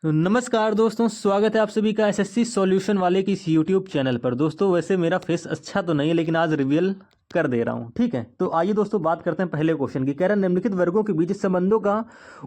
तो नमस्कार दोस्तों, स्वागत है आप सभी का एसएससी सॉल्यूशन वाले की इस यूट्यूब चैनल पर। दोस्तों वैसे मेरा फेस अच्छा तो नहीं है, लेकिन आज रिवील कर दे रहा हूं, ठीक है। तो आइए दोस्तों बात करते हैं पहले क्वेश्चन की। कह रहा है निम्नलिखित वर्गों के बीच संबंधों का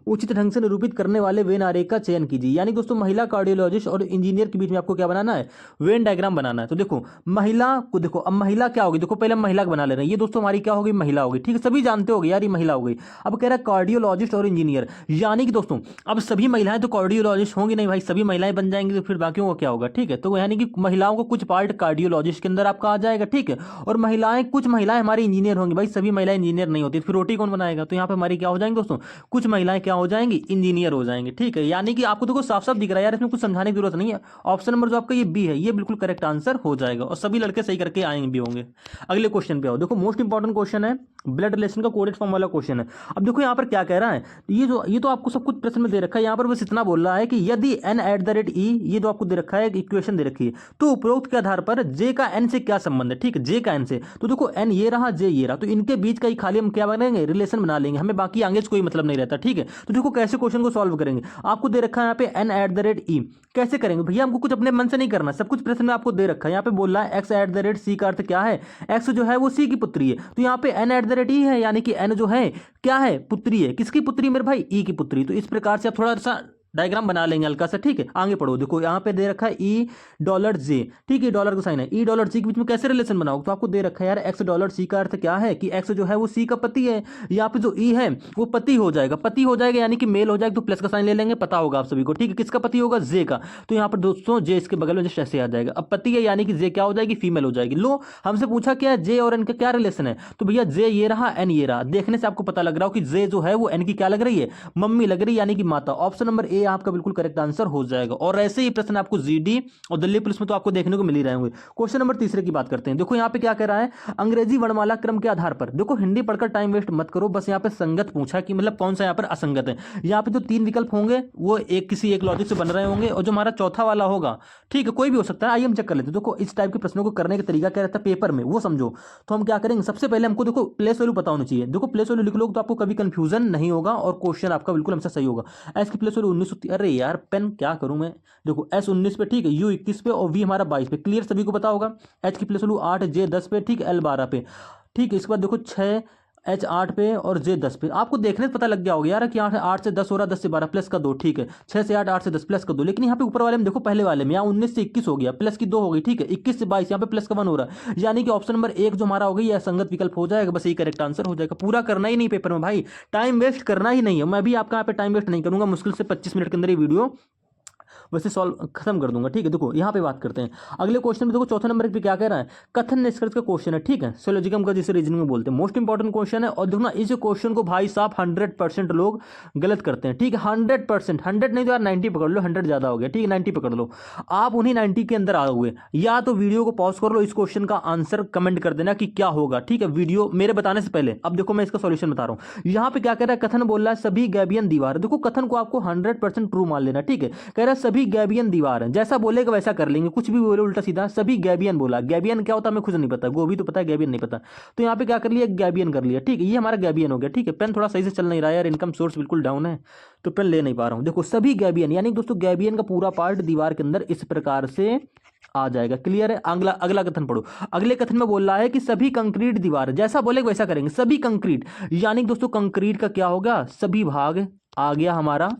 उचित ढंग से निरूपित करने वाले वेन आरेख का चयन कीजिए। यानी दोस्तों महिला कार्डियोलॉजिस्ट और इंजीनियर के बीच में आपको क्या बनाना है, वेन डायग्राम बनाना है। तो देखो महिला को देखो, अब महिला क्या होगी, देखो पहले हम महिला को बना ले रहे हैं। ये दोस्तों हमारी क्या होगी, महिला होगी, ठीक है, सभी जानते होगे यार ये महिला हो गई। अब कह रहा है कार्डियोलॉजिस्ट और इंजीनियर, यानी कि दोस्तों अब सभी महिलाएं तो कार्डियोलॉजिस्ट होंगी नहीं भाई, सभी महिलाएं बन जाएंगी तो फिर बाकियों को क्या होगा, ठीक है। तो यानी कि महिलाओं को कुछ पार्ट कार्डियोलॉजिस्ट के अंदर आपका आ जाएगा, ठीक है। और महिलाएं कुछ महिलाएं हमारी इंजीनियर होंगी भाई, सभी महिलाएं इंजीनियर नहीं होती, फिर रोटी कौन बनाएगा। तो यहाँ पे हमारी क्या हो जाएंगे दोस्तों, कुछ महिलाएं क्या हो जाएंगी, इंजीनियर हो जाएंगे, ठीक है। यानी कि आपको देखो साफ साफ दिख रहा है यार, इसमें कुछ समझाने की जरूरत नहीं है। ऑप्शन नंबर जो आपका ये बी है, ये बिल्कुल करेक्ट आंसर हो जाएगा और सभी लड़के सही करके आएंगे भी होंगे। अगले क्वेश्चन पे आओ। देखो मोस्ट इंपॉर्टेंट क्वेश्चन है, ब्लड रिलेशन का कोडेड फॉर्म वाला क्वेश्चन है। अब देखो यहाँ पर क्या कह रहा है, ये तो आपको सब कुछ प्रश्न में दे रखा है। यहाँ पर बस इतना बोल रहा है कि यदि n एट द रेट ई, ये जो आपको दे रखा है इक्वेशन दे रखी है, तो उपरोक्त के आधार पर j का n से क्या संबंध है, ठीक है, j का n से। तो देखो n ये रहा, j ये रहा, तो इनके बीच का ही खाली हम क्या बनाएंगे, रिलेशन बना लेंगे, हमें बाकी आगे से कोई मतलब नहीं रहता, ठीक है। तो देखो कैसे क्वेश्चन को सॉल्व करेंगे। आपको दे रखा है यहाँ पे n एट द रेट ई, कैसे करेंगे भैया, हमको कुछ अपने मन से नहीं करना, सब कुछ प्रश्न में आपको दे रखा है। यहाँ पे बोल रहा है x at the rate C का अर्थ क्या है, x जो है वो c की पुत्री है, तो यहाँ पे n एट द रेट ई है, यानी कि n जो है क्या है, पुत्री है। किसकी पुत्री मेरे भाई, ई की पुत्री। तो इस प्रकार से आप थोड़ा सा डायग्राम बना लेंगे हल्का सा, ठीक है। आगे पढ़ो, देखो यहाँ पे दे रखा है ई डॉलर जे, ठीक है, डॉलर का साइन है, ई डॉलर सी के बीच में कैसे रिलेशन बनाओ। तो आपको दे रखा है यार एक्स डॉलर सी का अर्थ क्या है कि एक्स जो है वो सी का पति है, यहाँ पे जो ई है वो पति हो जाएगा, पति हो जाएगा यानी कि मेल हो जाएगा, तो प्लस का साइन ले लेंगे, पता होगा आप सभी को, ठीक है। किसका पति होगा, जे का। तो यहाँ पर दोस्तों जे इसके बगल में जस्ट ऐसे आ जाएगा। अब पति है यानी कि जे क्या हो जाएगी, फीमेल हो जाएगी। लो हमसे पूछा क्या है, जे और एन का क्या रिलेशन है, तो भैया जे ये रहा, एन ये रहा। देखने से आपको पता लग रहा हो कि जे जो है वो एन की क्या लग रही है, मम्मी लग रही है, यानी कि माता। ऑप्शन नंबर ए आपका बिल्कुल करेक्ट आंसर हो जाएगा। और ऐसे ही प्रश्न आपको जीडी और दिल्ली पुलिस में तो आपको देखने को मिल ही रहे होंगे। क्वेश्चन नंबर तीसरे की बात करते हैं। देखो यहाँ पे क्या कह रहा है, अंग्रेजी वर्णमाला क्रम के आधार पर, देखो हिंदी पढ़कर टाइम वेस्ट मत करो, बस यहाँ पे संगत पूछा कि मतलब कौन सा यहाँ पर असंगत है। यहाँ पे जो तीन विकल्प होंगे वो एक किसी एक लॉजिक से बन रहे होंगे, और जो हमारा चौथा वाला होगा, ठीक है, कोई भी हो सकता है। आइए हम चेक कर लेते हैं। देखो इस टाइप के प्रश्नों को करने का तरीका क्या रहता है पेपर में, वो समझो। तो हम क्या करेंगे, सबसे पहले हमको देखो प्लेस वैल्यू पता होनी चाहिए। देखो प्लेस वैल्यू लिख लो तो आपको कभी कंफ्यूजन नहीं होगा और क्वेश्चन आपका बिल्कुल हमसे सही होगा। एस की प्लेस वैल्यू 19, अरे यार पेन क्या करूं मैं। देखो एस 19 पे, ठीक है, यू 21 पे और वी हमारा 22 पे, क्लियर सभी को पता होगा। एच की प्लेस वैल्यू 8, जे 10 पे, ठीक, एल 12 पे, ठीक है। इसके बाद देखो 6, एच 8 पे और जे 10 पे। आपको देखने से पता लग गया होगा यार कि 8 से 10 हो रहा, 10 से 12 प्लस का 2, ठीक है, 6 से 8, 8 से 10 प्लस का 2। लेकिन यहाँ पे ऊपर वाले में देखो, पहले वाले में यहाँ 19 से 21 हो गया, प्लस की 2 हो गई, ठीक है, 21 से 22 यहाँ पे प्लस का 1 हो रहा है, यानी कि ऑप्शन नंबर 1 जो हमारा हो गई यह संगत विकल्प हो जाएगा। बस यही करेक्ट आंसर हो जाएगा। पूरा करना ही नहीं पेपर में भाई, टाइम वेस्ट करना ही नहीं है। मैं भी आपका यहाँ पे टाइम वेस्ट नहीं करूंगा, मुश्किल से 25 मिनट के अंदर ये वीडियो वैसे सॉल्व खत्म कर दूंगा, ठीक है। देखो यहाँ पे बात करते हैं अगले क्वेश्चन में। देखो चौथे नंबर पे क्या कह रहा है, कथन निष्कर्ष का क्वेश्चन है, ठीक है, सिलोजिज्म का जिसे रीजनिंग में बोलते हैं। मोस्ट इंपॉर्टेंट क्वेश्चन है। और देखो ना इस क्वेश्चन को भाई साहब 100% लोग गलत करते हैं, ठीक है, 100%, 100 नहीं तो यार 90 पकड़ लो, 100 ज्यादा हो गया, ठीक है, 90 पकड़ लो। आप उन्हीं 90 के अंदर आओगे, या तो वीडियो को पॉज कर लो, इस क्वेश्चन का आंसर कमेंट कर देना कि क्या होगा, ठीक है, वीडियो मेरे बताने से पहले। अब देखो मैं इसका सॉल्यूशन बता रहा हूं। यहाँ पे क्या कह रहा है, कथन बोल रहा है सभी गैबियन दीवार। देखो कथन को आपको 100% ट्रू मान लेना, ठीक है। कह रहा है सभी गैबियन दीवार, जैसा बोलेगा वैसा कर लेंगे, कुछ भी बोले उल्टा सीधा। सभी गैबियन बोला, गैबियन क्या होता है हमें खुद नहीं पता, गोभी तो पता है, गैबियन नहीं पता। तो यहाँ पे क्या कर लिया, गैबियन कर लिया, ठीक है, ये हमारा गैबियन हो गया, ठीक है। पेन थोड़ा सही से चल नहीं रहा है यार, इनकम सोर्स बिल्कुल डाउन है तो पेन ले नहीं पा रहा हूँ। देखो सभी गैबियन, यानी दोस्तों गैबियन का पूरा पार्ट दीवार के अंदर इस प्रकार से आ जाएगा, क्लियर है। अगला अगला कथन पढ़ो। अगले कथन में बोल रहा है कि सभी कंक्रीट दीवार, जैसा बोलेगा वैसा करेंगे, सभी कंक्रीट, यानी दोस्तों कंक्रीट का क्या होगा, सभी भाग आ गया हमारा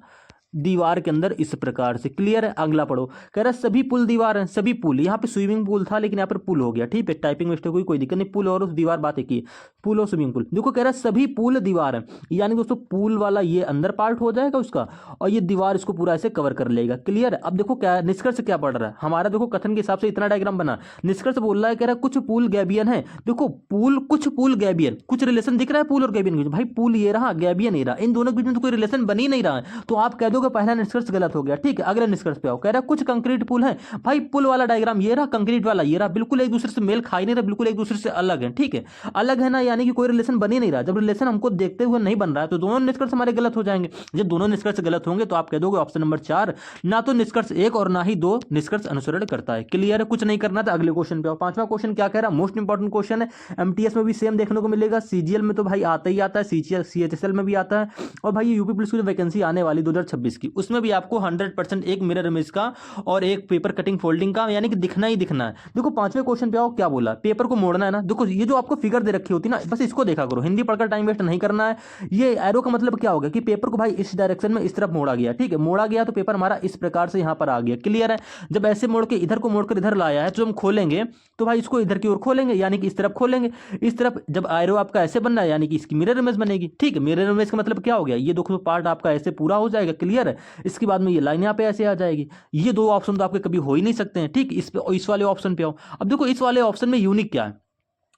दीवार के अंदर इस प्रकार से, क्लियर है। अगला पढ़ो। कह रहा है सभी पुल दीवार हैं, सभी पुल, यहाँ पे स्विमिंग पूल था लेकिन यहाँ पर पुल हो गया, ठीक है, टाइपिंग मिस्टेक हुई, कोई दिक्कत नहीं, पुल और उस दीवार बात एक ही, पुल और स्विमिंग पूल। देखो कह रहा है सभी पुल दीवार है, यानी दोस्तों पुल वाला ये अंदर पार्ट हो जाएगा उसका, और ये दीवार इसको पूरा ऐसे कवर कर लेगा, क्लियर है। अब देखो क्या निष्कर्ष क्या पड़ रहा है हमारा, देखो कथन के हिसाब से इतना डायग्राम बना, निष्कर्ष बोल रहा है, कह रहा है कुछ पुल गैबियन है। देखो पुल, कुछ पुल गैबियन, कुछ रिलेशन दिख रहा है पुल और गैबियन के बीच, भाई पुल ये रहा, गैबियन ये रहा, इन दोनों के बीच में तो कोई रिलेशन बन ही नहीं रहा है, तो आप कह दोगे पहला निष्कर्ष गलत हो गया, ठीक है। अगले निष्कर्ष पे आओ। कह रहा है कुछ कंक्रीट पुल है, भाई पुल वाला डायग्राम ये रहा, कंक्रीट वाला ये रहा, बिल्कुल एक दूसरे से मेल खा ही नहीं रहा, बिल्कुल एक दूसरे से अलग है, ठीक है, अलग है ना, यानी कि कोई रिलेशन बन ही नहीं रहा। जब रिलेशन हमको देखते हुए नहीं बन रहा है तो दोनों निष्कर्ष हमारे गलत हो जाएंगे। जब दोनों निष्कर्ष गलत होंगे तो आप कह दोगे ऑप्शन नंबर 4 ना तो निष्कर्ष 1 और ना ही 2 निष्कर्ष अनुसरण करता है, क्लियर है। कुछ नहीं करना था। अगले क्वेश्चन पे आओ। पांचवा क्वेश्चन क्या कह रहा है, मोस्ट इंपॉर्टेंट क्वेश्चन है, एमटीएस में भी सेम देखने को मिलेगा, सीजीएल में तो भाई आता ही आता है, सीएचएसएल में भी आता है, और भाई यूपी पुलिस की वैकेंसी आने वाली 2026 2020 की, उसमें भी आपको 100% एक मिरर इमेज का और एक पेपर कटिंग फोल्डिंग का यानी कि दिखना ही दिखना है। देखो 5वें क्वेश्चन पे आओ, क्या बोला, पेपर को मोड़ना है ना। देखो ये जो आपको फिगर दे रखी होती है ना, बस इसको देखा करो, हिंदी पढ़कर टाइम वेस्ट नहीं करना है। ये एरो का मतलब क्या होगा कि पेपर को भाई इस डायरेक्शन में इस तरफ मोड़ा गया, ठीक है, मोड़ा गया तो पेपर हमारा इस प्रकार से यहां पर आ गया, क्लियर है। जब ऐसे मोड़ के इधर को मोड़कर इधर लाया है तो हम खोलेंगे तो भाई इसको इधर की ओर खोलेंगे, यानी कि इस तरफ खोलेंगे। इस तरफ जब एरो आपका ऐसे बनना है यानी कि इसकी मिरर इमेज बनेगी, ठीक है। मिरर इमेज का मतलब क्या हो गया, ये देखो पार्ट आपका ऐसे पूरा हो जाएगा, क्लियर है। इसके बाद में ये लाइन यहाँ पे ऐसे आ जाएगी। ये दो ऑप्शन तो आपके कभी हो ही नहीं सकते हैं, ठीक। इस वाले ऑप्शन पे आओ। अब देखो इस वाले ऑप्शन में यूनिक क्या है,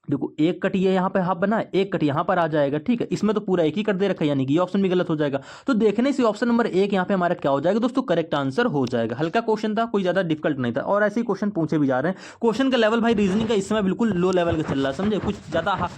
देखो एक कट ये यहाँ पे हाफ बना है, एक कट यहाँ पर आ जाएगा, ठीक है। इसमें तो पूरा एक ही कट दे रखा है, यानी कि ये ऑप्शन भी गलत हो जाएगा। तो देखने से ऑप्शन नंबर 1 यहाँ पे हमारा क्या हो जाएगा दोस्तों, करेक्ट आंसर हो जाएगा। हल्का क्वेश्चन था, कोई ज्यादा डिफिकल्ट नहीं था, और ऐसे ही क्वेश्चन पूछे भी जा रहे हैं। क्वेश्चन का लेवल भाई रीजनिंग का इस समय बिल्कुल लो लेवल का चल रहा है, समझे। कुछ ज्यादा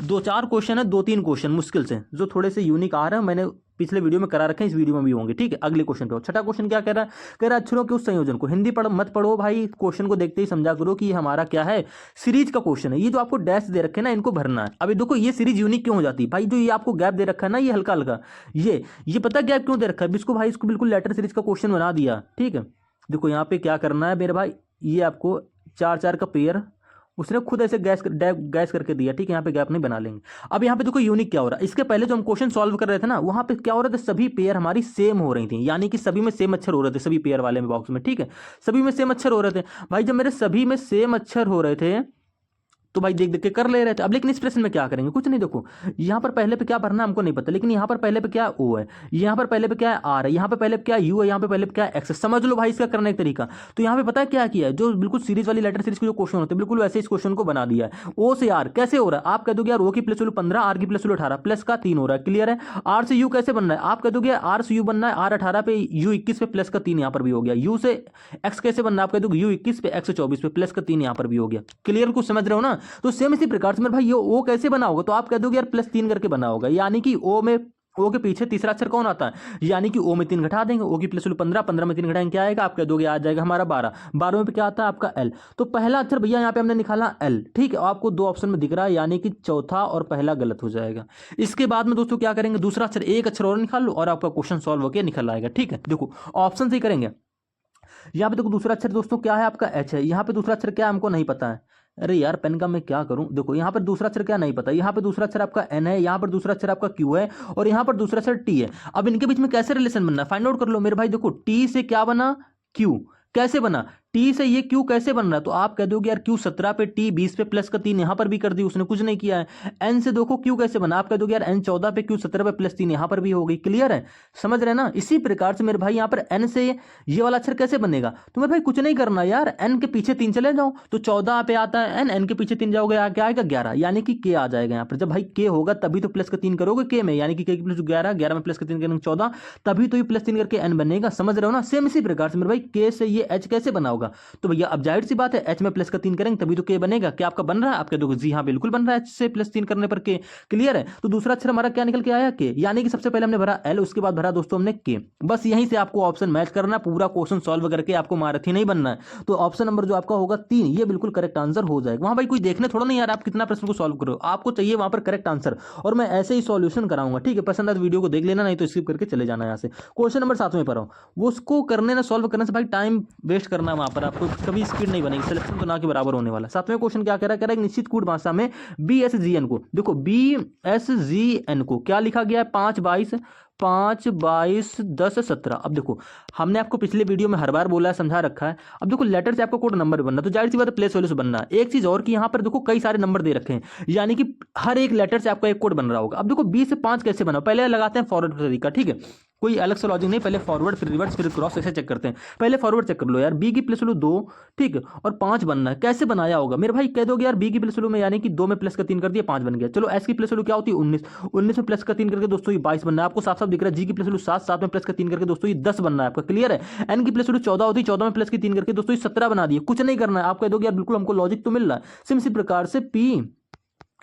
2-4 क्वेश्चन है, 2-3 क्वेश्चन मुश्किल से जो थोड़े से यूनिक आ रहे हैं, मैंने पिछले वीडियो में करा रखे हैं, इस वीडियो में भी होंगे, ठीक है। अगले क्वेश्चन पे। छठा क्वेश्चन क्या कह रहा है, कह रहा है अक्षरों के उस संयोजन को, हिंदी पढ़ मत पढ़ो भाई, क्वेश्चन को देखते ही समझा करो कि ये हमारा क्या है, सीरीज का क्वेश्चन है। ये जो आपको डैश दे रखे हैं ना, इनको भरना है। अभी देखो ये सीरीज यूनिक क्यों हो जाती है भाई, जो ये आपको गैप दे रखा है ना, ये हल्का हल्का, ये पता गैप क्यों दे रखा है, इसको भाई इसको बिल्कुल लेटर सीरीज का क्वेश्चन बना दिया, ठीक है। देखो यहाँ पे क्या करना है मेरे भाई, ये आपको 4-4 का पेयर उसने खुद ऐसे गैस करके दिया, ठीक है। यहाँ पे गैप नहीं बना लेंगे। अब यहाँ पे देखो यूनिक क्या हो रहा है, इसके पहले जो हम क्वेश्चन सॉल्व कर रहे थे ना, वहां पे क्या हो रहा था, सभी पेयर हमारी सेम हो रही थी, यानी कि सभी में सेम अक्षर हो रहे थे, सभी पेयर वाले में बॉक्स में, ठीक है। सभी में सेम अक्षर हो रहे थे भाई। जब मेरे सभी में सेम अक्षर हो रहे थे तो भाई देख देख के कर ले रहे थे। अब लेकिन इस प्रश्न में क्या करेंगे, कुछ नहीं। देखो यहाँ पर पहले पे क्या भरना हमको नहीं पता, लेकिन यहाँ पर पहले पे क्या ओ है, यहाँ पर पहले पे क्या है आर है, यहाँ पे पहले पे क्या यू है, यहाँ पे पहले पे क्या एक्स है। समझ लो भाई इसका करने का तरीका। तो यहाँ पे पता है क्या किया है, जो बिल्कुल सीरीज वाली लेटर सीरीज के जो क्वेश्चन होते हैं बिल्कुल वैसे इस क्वेश्चन को बना दिया है। ओ से आर कैसे हो रहा है, आप कह दोगे यार ओ की प्लस वैल्यू 15, आर की प्लस वैल्यू 18, प्लस का 3 हो रहा है, क्लियर है। आर से यू कैसे बनना है, आप कह दोगे आर से यू बनना है, आर 18 पे यू 21 पे प्लस का 3 यहाँ पर भी हो गया। यू से एक्स कैसे बनना है, आप कह दोगे यू 21 पे एक्स 24 पे प्लस का 3 यहाँ पर भी हो गया, क्लियर। कुछ समझ रहे हो ना। तो सेम इसी प्रकार से मेरे भाई ये ओ कैसे बना होगा, तो आप कह दोगे यार +3 करके बना होगा, यानी कि ओ में ओ के पीछे तीसरा अक्षर कौन आता है, यानी कि ओ में 3 घटा देंगे, ओ की प्लस वैल्यू 15, 15 में 3 घटाएंगे क्या आएगा, आप कह दोगे आ जाएगा हमारा 12, 12 में पे क्या आता है आपका एल। तो पहला अक्षर भैया यहाँ पे हमने निकाला एल, ठीक है। आपको 2 ऑप्शन में दिख रहा है, यानी कि चौथा और पहला गलत हो जाएगा। इसके बाद में दोस्तों क्या करेंगे, दूसरा अक्षर एक अक्षर और निकाल लो और आपका क्वेश्चन सॉल्व होकर निकल आएगा, ठीक है। देखो ऑप्शन से ही करेंगे। यहाँ पे देखो दूसरा अक्षर दोस्तों क्या है आपका एच है, यहाँ पे दूसरा अक्षर क्या है हमको नहीं पता है। अरे यार पेन का मैं क्या करूं, देखो यहाँ पर दूसरा अक्षर क्या नहीं पता, यहाँ पर दूसरा अक्षर आपका एन है, यहाँ पर दूसरा अक्षर आपका क्यू है, और यहाँ पर दूसरा अक्षर टी है। अब इनके बीच में कैसे रिलेशन बनना है फाइंड आउट कर लो मेरे भाई। देखो टी से क्या बना, क्यू कैसे बना, टी से ये क्यू कैसे बन रहा है, तो आप कह दोगे यार क्यू 17 पे टी 20 पे प्लस का 3 यहां पर भी कर दी, उसने कुछ नहीं किया है। एन से देखो क्यू कैसे बना, आप कह दोगे यार एन 14 पे क्यू 17 पे प्लस 3 यहां पर भी हो गई, क्लियर है। समझ रहे ना। इसी प्रकार से मेरे भाई यहाँ पर एन से ये वाला अक्षर कैसे बनेगा, तो मेरे भाई कुछ नहीं करना यार, एन के पीछे 3 चले जाओ तो 14 पे आता है एन, एन के पीछे 3 जाओगे क्या आएगा 11, यानी कि के आ जाएगा यहाँ पर। जब भाई के होगा तभी तो प्लस का 3 करोगे के में, यानी कि के प्लस 11, 11 में प्लस का 3 करेंगे 14, तभी तो ये प्लस 3 करके एन बनेगा। समझ रहे हो ना। सेम इसी प्रकार से मेरे भाई के से ये एच कैसे बना होगा, तो भैया अब जाहिर सी बात है एच में प्लस का 3 करेंगे तभी तो के बनेगा। क्या आपका बन रहा है, आप कह दोगे जी हाँ बिल्कुल बन रहा है, एच से प्लस 3 करने पर के, क्लियर है। तो दूसरा अक्षर हमारा क्या निकल के आया के, यानी कि सबसे पहले हमने भरा एल, उसके बाद भरा दोस्तों हमने के। बस यहीं से आपको ऑप्शन मैच करना, पूरा क्वेश्चन सॉल्व करके आपको महारथी नहीं बनना है। तो ऑप्शन नंबर जो आपका होगा 3, ये बिल्कुल करेक्ट आंसर हो जाएगा। वहां भाई कोई देखने थोड़ा नहीं यार आप कितना प्रश्न को सॉल्व करो, आपको चाहिए वहां पर करेक्ट आंसर, और मैं ऐसे ही सॉल्यूशन कराऊंगा, ठीक है। पसंद आए वीडियो को देख लेना, नहीं तो स्किप करके चले जाना यहाँ से। क्वेश्चन नंबर 7 में पर वो उसको करने ना सॉल्व करने से भाई टाइम वेस्ट करना, वहां पर आपको कभी स्पीड नहीं बनेगी, सिलेक्शन तो ना के बराबर होने वाला। 7वें क्वेश्चन क्या कह रहा है, निश्चित कूट भाषा में BSGN को, देखो BSGN को क्या लिखा गया है 5 22 5 22 10 17। अब देखो हमने आपको पिछले वीडियो में हर बार बोला है, समझा रखा है। अब देखो लेटर से आपको कोड नंबर बनना, तो जाहिर सी बात है प्लेस वैल्यू से बनना है। एक चीज और कि यहाँ पर देखो कई सारे नंबर दे रखे हैं, यानी कि हर एक लेटर से आपका एक कोड बन रहा होगा। अब देखो 20 से 5 कैसे बना, पहले लगाते हैं फॉरवर्ड तरीका, ठीक है। कोई अलग से लॉजिक नहीं, पहले फॉरवर्ड फिर रिवर्स फिर क्रॉस ऐसे चेक करते हैं। पहले फॉरवर्ड चेक कर लो यार, बी की प्लस वैल्यू 2, ठीक है, और 5 बनना है, कैसे बनाया होगा मेरे भाई। कह दोगे यार बी की प्लस वैल्यू में यानी कि 2 में प्लस का 3 कर दिया 5 बन गया। चलो एस की प्लस वैल्यू क्या होती है 19, 19 में प्लस का 3 करके दोस्तों ये 22 बनना है, आपको साफ साफ दिख रहा है। जी की प्लस वैल्यू 7, 7 में प्लस का 3 करके दोस्तों ये 10 बनना है आपका, क्लियर है। एन की प्लस वैल्यू 14 होती है, 14 में प्लस की 3 करके दोस्तों ये 17 बना दिए। कुछ नहीं करना है, आप कह दोगे यार बिल्कुल हमको लॉजिक तो मिल रहा है। सिम इसी प्रकार से पी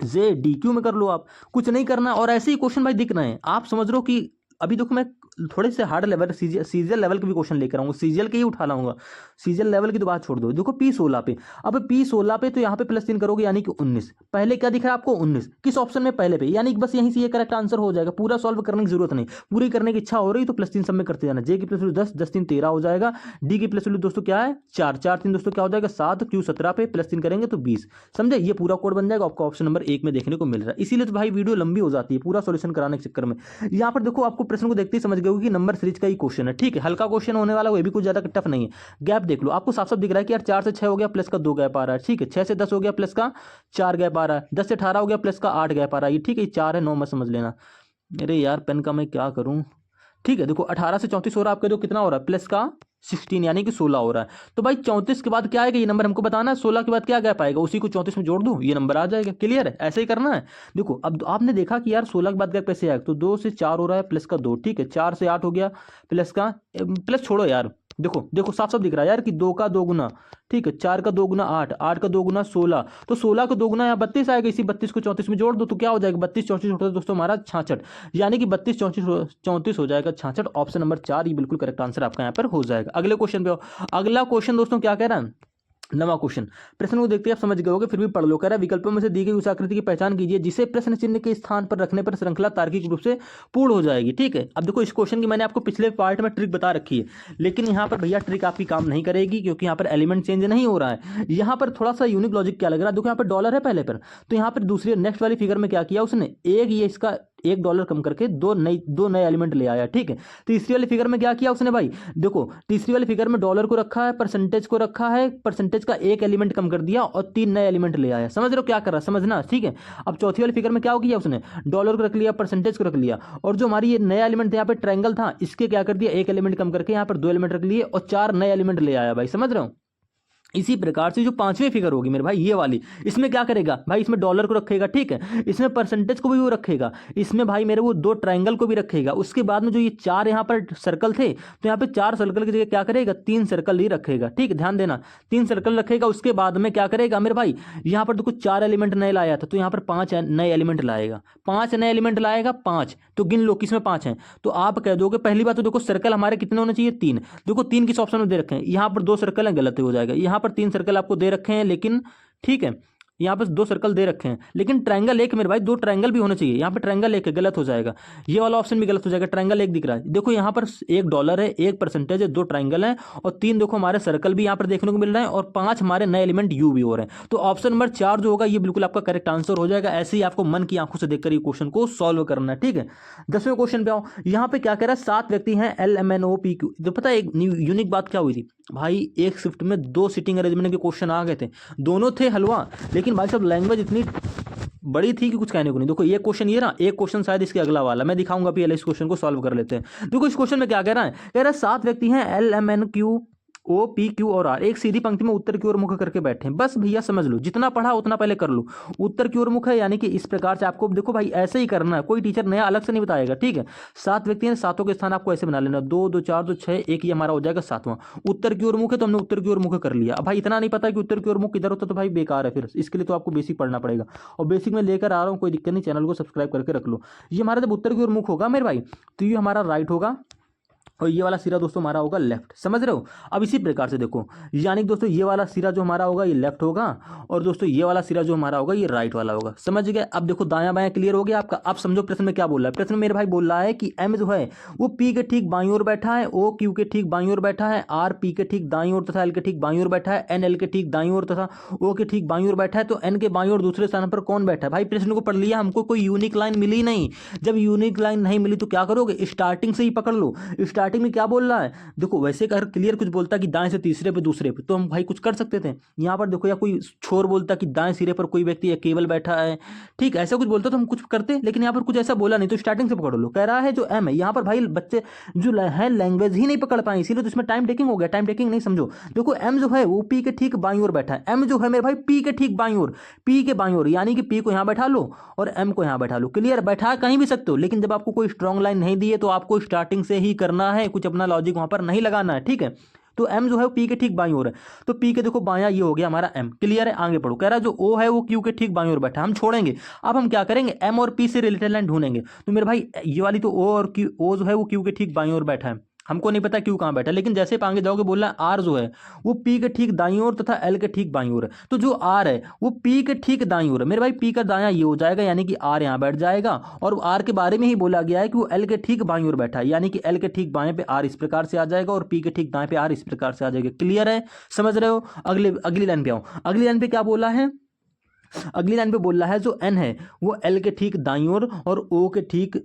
जे डी क्यू में कर लो, आप कुछ नहीं करना। और ऐसे ही क्वेश्चन भाई दिख रहे हैं, आप समझ रहे हो कि अभी देखो मैं थोड़े से हार्ड लेवल सीजीएल लेवल के भी क्वेश्चन लेकर आऊंगा, सीजीएल के ही उठा लाऊंगा, सीजीएल लेवल की तो बात छोड़ दो। देखो P16 पे, अब P16 पे तो यहाँ पे +3 करोगे यानी कि 19, पहले क्या दिख रहा है आपको 19, किस ऑप्शन में पहले पे, यानी कि बस यहीं से ये करेक्ट आंसर हो जाएगा, पूरा सॉल्व करने की जरूरत नहीं, पूरी करने की इच्छा हो रही तो +3 सब में करते जाना। जे की प्लस वैल्यू 10, 10 3 13 हो जाएगा, डी की प्लस वैल्यू दोस्तों क्या है 4, 4 3 दोस्तों क्या हो जाएगा 7, Q 17 पे +3 करेंगे तो 20, समझे, ये पूरा कोड बन जाएगा, आपको ऑप्शन नंबर 1 में देखने को मिल रहा है। इसीलिए तो भाई वीडियो लंबी हो जाती है पूरा सॉल्यूशन कराने के चक्कर में। यहाँ पर देखो आपको प्रश्न को देखते ही समझ गए हो कि नंबर सीरीज का ही क्वेश्चन है, ठीक है, हल्का क्वेश्चन होने वाला, वो भी कुछ ज्यादा टफ नहीं है। गैप देख लो, आपको साफ साफ दिख रहा है कि यार 4 से 6 हो गया प्लस का 2 गैप आ रहा है, ठीक है, 6 से 10 हो गया प्लस का 4 गैप आ रहा है, 10 से 18 हो गया प्लस का 8 गैप आ रहा है, ठीक है, 4 है 9 मत समझ लेना। अरे यार पेन का मैं क्या करूं, ठीक है, देखो 18 से 34 हो रहा है आपका, जो कितना हो रहा है प्लस का 16 यानी कि 16 हो रहा है। तो भाई 34 के बाद क्या आएगा, ये नंबर हमको बताना है, 16 के बाद क्या गैप आएगा, उसी को 34 में जोड़ दूं, ये नंबर आ जाएगा। क्लियर है, ऐसे ही करना है। देखो अब आपने देखा कि यार 16 के बाद गैप कैसे आएगा, तो 2 से 4 हो रहा है प्लस का 2, ठीक है, 4 से 8 हो गया प्लस का, प्लस छोड़ो यार, देखो देखो साफ साफ दिख रहा है यार कि 2 का 2 गुना, ठीक है, 4 का 2 गुना 8, 8 का 2 गुना 16, तो 16 का 2 गुना यहाँ 32 आएगा, इसी 32 को 34 में जोड़ दो तो क्या हो जाएगा 32 34 होता है दोस्तों हमारा 66, यानी कि 32 34 हो जाएगा 66, ऑप्शन नंबर 4 ये बिल्कुल करेक्ट आंसर आपका यहाँ पर हो जाएगा। अगले क्वेश्चन पे आओ। अगला क्वेश्चन दोस्तों क्या कह रहा है, नवा क्वेश्चन, प्रश्न को देखते हैं आप समझ गए होगे, फिर भी पढ़ लो। कह रहा है विकल्पों में से दी गई उस आकृति की पहचान कीजिए जिसे प्रश्न चिन्ह के स्थान पर रखने पर श्रृंखला तार्किक रूप से पूर्ण हो जाएगी, ठीक है। अब देखो इस क्वेश्चन की मैंने आपको पिछले पार्ट में ट्रिक बता रखी है, लेकिन यहाँ पर भैया ट्रिक आपकी काम नहीं करेगी, क्योंकि यहाँ पर एलिमेंट चेंज नहीं हो रहा है। यहाँ पर थोड़ा सा यूनिक लॉजिक क्या लग रहा है, देखो यहाँ पर डॉलर है पहले पर, तो यहाँ पर दूसरी नेक्स्ट वाली फिगर में क्या किया उसने, एक ये इसका $1 कम करके दो नए एलिमेंट ले आया, ठीक है। तीसरी वाली फिगर में क्या किया उसने भाई, देखो तीसरी वाली फिगर में डॉलर को रखा है, परसेंटेज को रखा है, परसेंटेज का एक एलिमेंट कम कर दिया और 3 नए एलिमेंट ले आया। समझ रहे हो क्या कर रहा है, समझना, ठीक है। अब चौथी वाली फिगर में क्या हो गया, उसने डॉलर को रख लिया, परसेंटेज को रख लिया, और जो हमारी ये नया एलिमेंट था यहाँ पे ट्रायंगल था, इसके क्या कर दिया, एक एलिमेंट कम करके यहाँ पर 2 एलिमेंट रख लिए और 4 नए एलिमेंट ले आया भाई, समझ रहे हो। इसी प्रकार से जो पांचवी फिगर होगी मेरे भाई ये वाली, इसमें क्या करेगा भाई, इसमें डॉलर को रखेगा, ठीक है, इसमें परसेंटेज को भी वो रखेगा, इसमें भाई मेरे वो 2 ट्रायंगल को भी रखेगा। उसके बाद में जो ये 4 यहाँ पर सर्कल थे, तो यहाँ पे 4 सर्कल की जगह क्या करेगा, 3 सर्कल ही रखेगा, ठीक है, ध्यान देना, 3 सर्कल रखेगा। उसके बाद में क्या करेगा मेरे भाई, यहाँ पर तो कुछ 4 एलिमेंट नए लाया था, तो यहाँ पर 5 नए एलिमेंट लाएगा, 5 नए एलिमेंट लाएगा, 5 तो गिन लो किसमें 5 हैं, तो आप कह दोगे पहली बात तो देखो सर्कल हमारे कितने होने चाहिए, 3, देखो 3 किस ऑप्शन में दे रखे हैं, यहाँ पर 2 सर्कल है, गलत हो जाएगा, यहाँ पर 3 सर्कल आपको दे रखे हैं, लेकिन ठीक है यहाँ पर 2 सर्कल दे रखे हैं, लेकिन ट्रायंगल एक मेरे भाई, 2 ट्रायंगल भी होने चाहिए, यहाँ पे ट्रायंगल एक है, गलत हो जाएगा, ये वाला ऑप्शन भी गलत हो जाएगा, ट्रायंगल एक दिख रहा है। देखो यहाँ पर 1 डॉलर है, 1 परसेंटेज है, 2 ट्रायंगल है और 3 देखो हमारे सर्कल भी यहाँ पर देखने को मिल रहे हैं और 5 हमारे नए एलिमेंट यू भी हो रहे हैं। तो ऑप्शन नंबर 4 जो होगा ये बिल्कुल आपका करेक्ट आंसर हो जाएगा। ऐसे ही आपको मन की आंखों से देखकर ये क्वेश्चन को सॉल्व करना है, ठीक है। 10वें क्वेश्चन पे आओ, यहाँ पे क्या कह रहा है, 7 व्यक्ति हैं LMNOPQ। जो पता है एक यूनिक बात क्या हुई थी भाई, एक शिफ्ट में 2 सीटिंग अरेंजमेंट के क्वेश्चन आ गए थे, दोनों थे हलवा, लेकिन भाई साहब लैंग्वेज इतनी बड़ी थी कि कुछ कहने को नहीं। देखो ये क्वेश्चन, ये ना एक क्वेश्चन शायद इसके अगला वाला मैं दिखाऊंगा, पहले इस क्वेश्चन को सॉल्व कर लेते हैं। देखो इस क्वेश्चन में क्या कह रहा है, कह रहा है 7 व्यक्ति हैं LMNOPQ और R, एक सीधी पंक्ति में उत्तर की ओर मुख करके बैठे हैं। बस भैया समझ लो, जितना पढ़ा उतना पहले कर लो। उत्तर की ओर मुख है, यानी कि इस प्रकार से आपको देखो भाई ऐसे ही करना है, कोई टीचर नया अलग से नहीं बताएगा, ठीक है। 7 व्यक्ति हैं, सातों के स्थान आपको ऐसे बना लेना, 2 2 4 2 6 1, ये हमारा हो जाएगा 7वां। उत्तर की ओर मुख है तो हमने उत्तर की ओर मुख कर लिया। अब भाई इतना नहीं पता कि उत्तर की ओर मुख किधर होता तो भाई बेकार है, फिर इसके लिए तो आपको बेसिक पढ़ना पड़ेगा, और बेसिक में लेकर आ रहा हूँ, कोई दिक्कत नहीं, चैनल को सब्सक्राइब करके रख लो। ये हमारा जब उत्तर की ओर मुख होगा मेरे भाई, तो ये हमारा राइट होगा और ये वाला सिरा दोस्तों हमारा होगा लेफ्ट, समझ रहे हो। अब इसी प्रकार से देखो, यानी कि दोस्तों ये वाला सिरा जो हमारा होगा ये लेफ्ट होगा, और दोस्तों ये वाला सिरा जो हमारा होगा ये राइट वाला होगा, समझ गए। अब देखो दायां बायां क्लियर हो गया आपका। अब समझो प्रश्न में क्या बोल रहा है, प्रश्न मेरे भाई बोल रहा है कि M जो है वो P के ठीक बाईं ओर बैठा है, O Q के ठीक बाईं ओर बैठा है, R P के ठीक दाईं ओर तथा L के ठीक बाईं ओर बैठा है, N L के ठीक दाईं ओर तथा O के ठीक बाईं ओर बैठा है, तो N के बाईं ओर दूसरे स्थान पर कौन बैठा है। भाई प्रश्न को पढ़ लिया, हमको कोई यूनिक लाइन मिली नहीं। जब यूनिक लाइन नहीं मिली तो क्या करोगे, स्टार्टिंग से ही पकड़ लो। स्टार्टिंग में क्या बोल रहा है, देखो वैसे अगर क्लियर कुछ बोलता कि दाएं से तीसरे पे दूसरे पे, तो हम भाई कुछ कर सकते थे। यहाँ पर देखो, या कोई छोर बोलता कि दाएं सिरे पर कोई व्यक्ति केवल बैठा है, ठीक ऐसा कुछ बोलता तो हम कुछ करते, लेकिन यहाँ पर कुछ ऐसा बोला नहीं, तो स्टार्टिंग से पकड़ लो। कह रहा है जो M है, यहाँ पर भाई बच्चे जो है लैंग्वेज ही नहीं पकड़ पाए, इसीलिए तो इसमें टाइम टेकिंग हो गया। टाइम टेकिंग नहीं समझो, देखो M जो है वो P के ठीक बाईं ओर बैठा है, M जो है मेरे भाई P के ठीक बाईं ओर, P के बाईं ओर, यानी कि P को यहाँ बैठा लो और M को यहाँ बैठा लो। क्लियर, बैठा कहीं भी सकते हो, लेकिन जब आपको कोई स्ट्रॉन्ग लाइन नहीं दी है तो आपको स्टार्टिंग से ही करना है, कुछ अपना लॉजिक वहां पर नहीं लगाना है, ठीक है। तो एम जो है वो पी के ठीक बाईं ओर है, तो पी के देखो बायां ये हो गया हमारा एम। क्लियर है, आगे पढ़ो। कह रहा है जो ओ है वो क्यू के ठीक बाईं ओर बैठा है, हम छोड़ेंगे। अब हम क्या करेंगे, एम और पी से रिलेटेड लाइन ढूंढेंगे। तो मेरे भाई ये वाली तो ओ और क्यू, ओ जो है वो क्यू के ठीक बाईं ओर बैठा है, हमको नहीं पता क्यू कहाँ बैठा है, लेकिन जैसे आगे जाओगे बोल रहा है आर जो है वो पी के ठीक दाईं ओर तथा एल के ठीक बाईं ओर है। तो जो आर है वो पी के ठीक दाईं ओर है मेरे भाई, पी का दायां ये हो जाएगा, यानी कि आर यहाँ बैठ जाएगा। और आर के बारे में ही बोला गया है कि वो एल के ठीक बाईं ओर बैठा है, यानी कि एल के ठीक बाएं पे आर इस प्रकार से आ जाएगा और पी के ठीक दाएं पे आर इस प्रकार से आ जाएगा। क्लियर है, समझ रहे हो। अगली लाइन पे आओ। अगली लाइन पे क्या बोला है, अगली लाइन पे बोल रहा है जो एन है वो एल के ठीक दाईं ओर और ओ के ठीक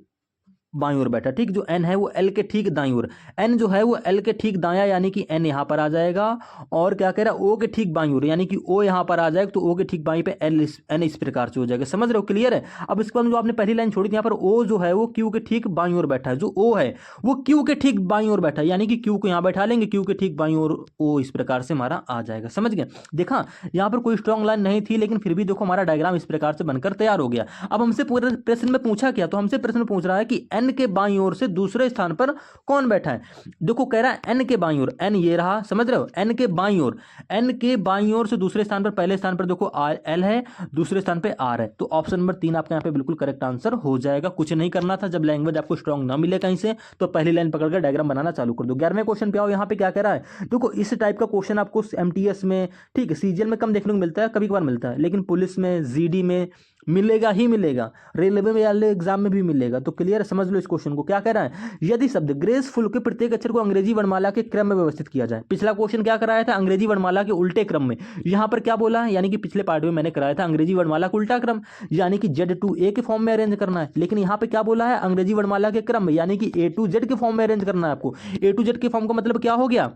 बाईं ओर बैठा। ठीक, जो एन है वो एल के ठीक दाईं ओर, एन जो है वो एल के ठीक दायां, यानी कि एन यहां पर आ जाएगा। और क्या कह रहा है, ओ के ठीक बाईं ओर, यानी कि ओ यहां पर आ जाएगा, तो ओ के ठीक बाईं पे एन इस प्रकार से हो जाएगा। समझ रहे हो, क्लियर है। अब इसके बाद जो आपने पहली लाइन छोड़ी थी, यहाँ पर ओ जो है वो क्यू के ठीक बाईं ओर बैठा है, जो ओ है वो क्यू के ठीक बाईं ओर बैठा है, यानी कि क्यू को यहां बैठा लेंगे, क्यू के ठीक बाईं ओर ओ इस प्रकार से हमारा आ जाएगा। समझ गए। देखा, यहाँ पर कोई स्ट्रॉन्ग लाइन नहीं थी, लेकिन फिर भी देखो हमारा डायग्राम इस प्रकार से बनकर तैयार हो गया। अब हमसे पूरे प्रश्न में पूछा क्या, तो हमसे प्रश्न पूछ रहा है कि एन के बाईं ओर से दूसरे स्थान पर कौन बैठा है। देखो कह रहा है एन के बाईं ओर, एन ये रहा, समझ रहे हो, एन के बाईं ओर, एन के बाईं ओर से दूसरे स्थान पर, पहले स्थान पर देखो एल है, दूसरे स्थान पे आर है, तो ऑप्शन नंबर 3 आपका यहाँ पे बिल्कुल करेक्ट आंसर हो जाएगा। कुछ नहीं करना था, जब लैंग्वेज आपको स्ट्रॉन्ग ना मिले कहीं से तो पहली लाइन पकड़कर डायग्राम बनाना चालू कर दो। 11वें क्वेश्चन पे आओ। यहाँ पे क्या कह रहा है, देखो इस टाइप का क्वेश्चन आपको एमटीएस में, ठीक है, सीजीएल में कम देखने को मिलता है, कभी कभार मिलता है, लेकिन पुलिस में, जीडी में मिलेगा ही मिलेगा, रेलवे में वाले एग्जाम में भी मिलेगा। तो क्लियर समझ लो इस क्वेश्चन को। क्या कह रहा है, यदि शब्द ग्रेसफुल के प्रत्येक अक्षर को अंग्रेजी वर्णमाला के क्रम में व्यवस्थित किया जाए। पिछला क्वेश्चन क्या कराया था, अंग्रेजी वर्णमाला के उल्टे क्रम में। यहां पर क्या बोला है, यानी कि पिछले पार्ट में मैंने कराया था अंग्रेजी वर्णमाला का उल्टा क्रम, यानी कि जेड टू ए के फॉर्म में अरेंज करना है, लेकिन यहाँ पे क्या बोला है, अंग्रेजी वर्णमाला के क्रम में, यानी कि ए टू जेड के फॉर्म में अरेंज करना है आपको। ए टू जेड के फॉर्म का मतलब क्या हो गया,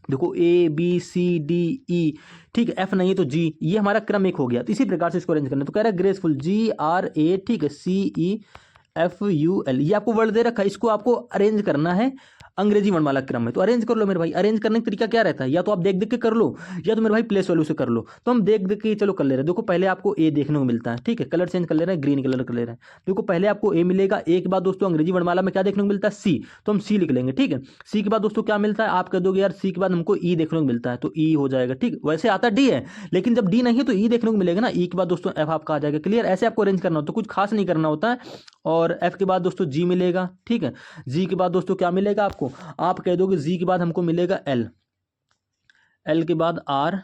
देखो A B C D E, ठीक है, एफ नहीं है तो जी, ये हमारा क्रम एक हो गया। तो इसी प्रकार से इसको अरेंज करना है। तो कह रहा है ग्रेसफुल, जी आर ए, ठीक है, सी ई एफ यू एल, ये आपको वर्ड दे रखा है, इसको आपको अरेंज करना है अंग्रेजी वर्णमाला क्रम में। तो अरेंज कर लो मेरे भाई। अरेंज करने का तरीका क्या रहता है, या तो आप देख देख के कर लो, या तो मेरे भाई प्लेस वैल्यू से कर लो। तो हम देख देख के चलो कर ले रहे हैं। देखो पहले आपको ए देखने को मिलता है, ठीक है, कलर चेंज कर ले रहे हैं, ग्रीन कलर कर ले रहे हैं। देखो पहले आपको ए मिलेगा, ए के बाद दोस्तों अंग्रेजी वर्णमाला में क्या देखने को मिलता है, सी, तो हम सी लिख लेंगे, ठीक है। सी के बाद दोस्तों क्या मिलता है, आप कह दोगे यार सी के बाद हमको ई देखने को मिलता है, तो ई हो जाएगा, ठीक। वैसे आता डी है, लेकिन जब डी नहीं है तो ई देखने को मिलेगा ना, ई के बाद दोस्तों एफ आपका आ जाएगा। क्लियर, ऐसे आपको अरेंज करना होता है, कुछ खास नहीं करना होता है। और एफ के बाद दोस्तों जी मिलेगा, ठीक है। जी के बाद दोस्तों क्या मिलेगा आपको, आप कह दोगे जी के बाद हमको मिलेगा एल, एल के बाद आर,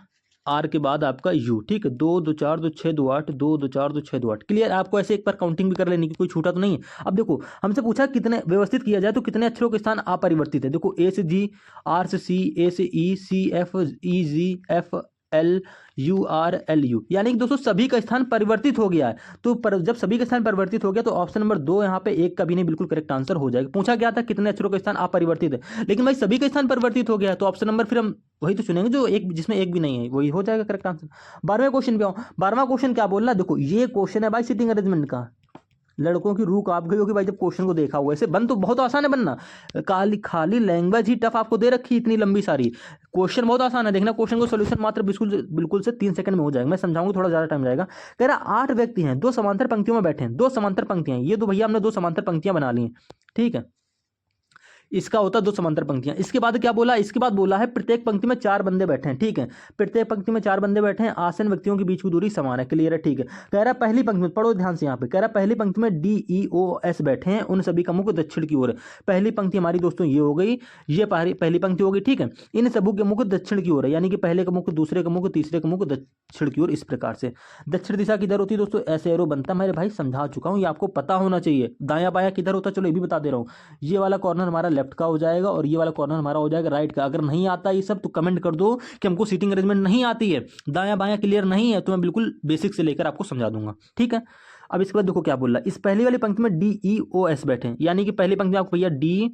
आर के बाद आपका यू, ठीक है। 2 2 4 2 6 2 8, 2 2 4 2 6 2 8। क्लियर, आपको ऐसे एक बार काउंटिंग भी कर लेनी कि कोई छूटा तो नहीं है। अब देखो हमसे पूछा कितने व्यवस्थित किया जाए तो कितने अक्षरों के स्थान अपरिवर्तित है। देखो ए से जी, आर से सी, ए से E, C F, E G, F L, U R, L U, यानी कि दोस्तों सभी का स्थान परिवर्तित हो गया है। तो जब सभी का स्थान परिवर्तित हो गया तो ऑप्शन नंबर 2 यहाँ पे एक का भी नहीं, बिल्कुल करेक्ट आंसर हो जाएगा। पूछा गया था कितने अक्षरों का स्थान अपरिवर्तित है, लेकिन भाई सभी का स्थान परिवर्तित हो गया है, तो ऑप्शन नंबर फिर हम वही तो चुनेंगे जो एक, जिसमें एक भी नहीं है, वही हो जाएगा करेक्ट आंसर। 12वें क्वेश्चन पे आओ। 12वां क्वेश्चन क्या बोल रहा है, देखो ये क्वेश्चन है भाई सिटिंग अरेंजमेंट का। लड़कों की रूह कांप गई होगी भाई जब क्वेश्चन को देखा हुआ। ऐसे बन तो बहुत आसान है बनना, खाली खाली लैंग्वेज ही टफ आपको दे रखी इतनी लंबी सारी। क्वेश्चन बहुत आसान है, देखना क्वेश्चन को सोल्यूशन मात्र बिल्कुल बिल्कुल से 3 सेकंड में हो जाएगा। मैं समझाऊंगा, थोड़ा ज्यादा टाइम जाएगा। कह रहा 8 व्यक्ति हैं, 2 समांतर पंक्तियों में बैठे हैं, 2 समांतर पंक्तियां, ये तो भैया हमने 2 समांतर पंक्तियां बना ली हैं, ठीक है। इसका होता है 2 समांतर पंक्तियां। इसके बाद क्या बोला, इसके बाद बोला है प्रत्येक पंक्ति में 4 बंदे बैठे हैं, ठीक है। प्रत्येक पंक्ति में 4 बंदे बैठे हैं, आसन व्यक्तियों के बीच की दूरी समान है। क्लियर है, ठीक है। कह रहा है पहली पंक्ति में, पढ़ो ध्यान से यहाँ पे, कह रहा है पहली पंक्ति में डी ई ओ एस बैठे हैं, उन सभी का मुख दक्षिण की ओर है। पहली पंक्ति हमारी दोस्तों ये हो गई, ये पहली पंक्ति हो गई, ठीक है। इन सबों के मुख दक्षिण की ओर है, यानी कि पहले का मुख, दूसरे का मुख, तीसरे का मुख दक्षिण की ओर, इस प्रकार से। दक्षिण दिशा किधर होती है दोस्तों, ऐसे एरो बनता है, मेरे भाई समझा चुका हूँ, ये आपको पता होना चाहिए। दाया बाया किधर होता है, चलो ये भी बता दे रहा हूँ। ये वाला कॉर्नर हमारा लेफ्ट का हो जाएगा और ये वाला कॉर्नर हमारा हो जाएगा राइट का। अगर नहीं आता ये सब तो कमेंट कर दो कि हमको सीटिंग अरेंजमेंट नहीं आती है, दाया बाया क्लियर नहीं है, तो मैं बिल्कुल बेसिक से लेकर आपको समझा दूंगा, ठीक है। अब इसके बाद देखो क्या बोल रहा है, इस पहली वाली पंक्ति में डी ई ओ एस बैठे हैं, यानी कि पहली पंक्ति में आपको भैया डी,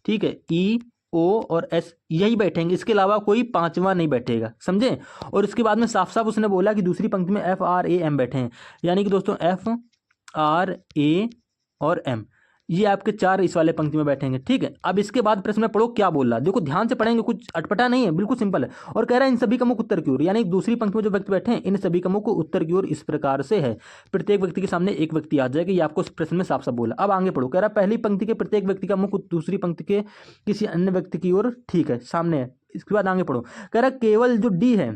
ठीक है, ई ओ और एस यही बैठेंगे, इसके अलावा कोई पांचवा नहीं बैठेगा, समझे। और इसके बाद में साफ साफ उसने बोला कि दूसरी पंक्ति में एफ आर ए एम बैठे हैं, यानी कि दोस्तों एफ आर ए और एम, ये आपके 4 इस वाले पंक्ति में बैठेंगे, ठीक है। अब इसके बाद प्रश्न में पढ़ो क्या बोल रहा है, देखो ध्यान से पढ़ेंगे, कुछ अटपटा नहीं है, बिल्कुल सिंपल है। और कह रहा है इन सभी का मुख उत्तर की ओर, यानी दूसरी पंक्ति में जो व्यक्ति बैठे हैं इन सभी का मुख उत्तर की ओर इस प्रकार से है। प्रत्येक व्यक्ति के सामने एक व्यक्ति आ जाएगा, ये आपको इस प्रश्न में साफ साफ बोला। अब आगे पढ़ो, कह रहा है पहली पंक्ति के प्रत्येक व्यक्ति का मुख दूसरी पंक्ति के किसी अन्य व्यक्ति की ओर, ठीक है, सामने है, इसके बाद आगे पढ़ो, कह रहा केवल जो डी है